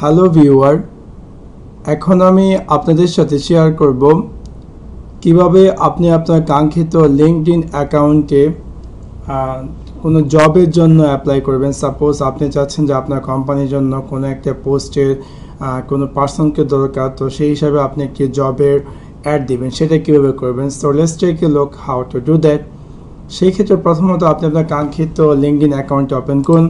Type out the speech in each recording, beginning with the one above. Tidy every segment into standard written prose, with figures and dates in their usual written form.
Hello viewer, এখন আমি আপনাদের সাথে শেয়ার করব কিভাবে আপনি আপনার কাঙ্ক্ষিত লিঙ্কডইন অ্যাকাউন্টে কোনো জবের জন্য অ্যাপ্লাই করবেন। সাপোজ আপনি চাচ্ছেন যে আপনার কোম্পানির জন্য কোনো একটা পোস্টের কোনো পার্সনকে দরকার, তো সেই হিসাবে আপনি একটি জবের অ্যাড দিবেন, সেটা কীভাবে করবেন। So let's take a look how to do that. সেই ক্ষেত্রে প্রথমত আপনি আপনার কাঙ্ক্ষিত লিঙ্কডইন অ্যাকাউন্টটি ওপেন করুন।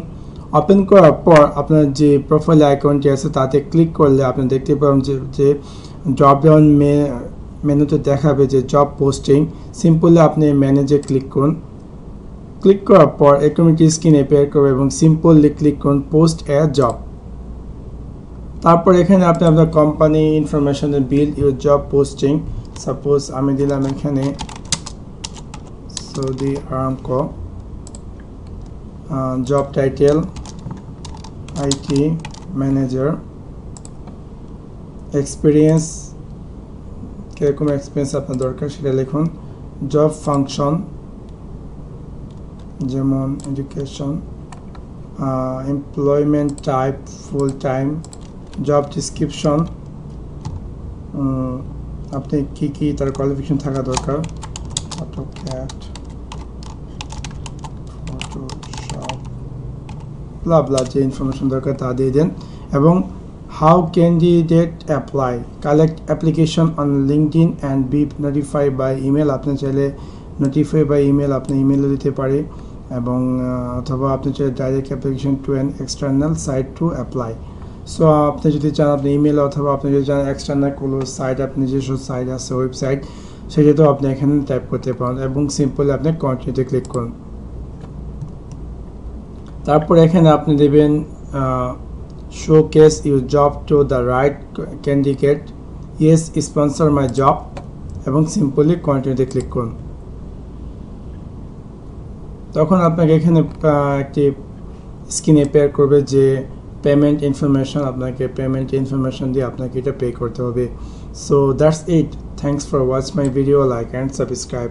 ওপেন করার পর আপনার যে প্রোফাইল অ্যাকাউন্টটি আছে তাতে ক্লিক করলে আপনি দেখতে পাবেন যে ড্রপ ডাউন মেনুতে দেখাবে যে জব পোস্টিং। সিম্পলি আপনি ম্যানেজে ক্লিক করুন। ক্লিক করার পর এরকম একটি স্ক্রিন অ্যাপিয়ার করবে এবং সিম্পলি ক্লিক করুন পোস্ট এ জব। তারপর এখানে আপনি আপনার কোম্পানি ইনফরমেশনের build your job posting. Suppose আমি দিলাম এখানে Saudi Aramco, job title IT manager, experience কীরকম এক্সপিরিয়েন্স আপনার দরকার সেটা লিখুন, জব ফাংশন যেমন education, employment type full time, job description আপনি কী তার কোয়ালিফিকেশন থাকা দরকার, অটোক্যাড, ফটোশপ, ব্লা ব্লা যে ইনফরমেশন দরকার তা দিয়ে দেন। এবং how candidate apply, collect application on LinkedIn and be notify by email. আপনি চাইলে নোটিফাই বাই ইমেল আপনি ইমেলও দিতে পারে, এবং অথবা আপনি চাইলে direct application to an external site to apply. So আপনি যদি চান আপনি ইমেল, অথবা আপনি যদি চান এক্সটার্নাল কোনো সাইট, আপনি যেসব সাইট আছে ওয়েবসাইট, সেটাতেও আপনি এখানে টাইপ করতে পারেন এবং সিম্পলি আপনি কন্টিনিউতে ক্লিক করুন। তারপর এখানে আপনি দেবেন showcase your job to the right candidate, yes sponsor my job, এবং সিম্পলি কন্টিনিউতে ক্লিক করুন। তখন আপনাকে এখানে একটি স্ক্রিন অ্যাপিয়ার করবে যে পেমেন্ট ইনফরমেশন, আপনাকে পেমেন্ট ইনফরমেশন দিয়ে আপনাকে এটা পে করতে হবে। So that's it. Thanks for watch my video, like and subscribe.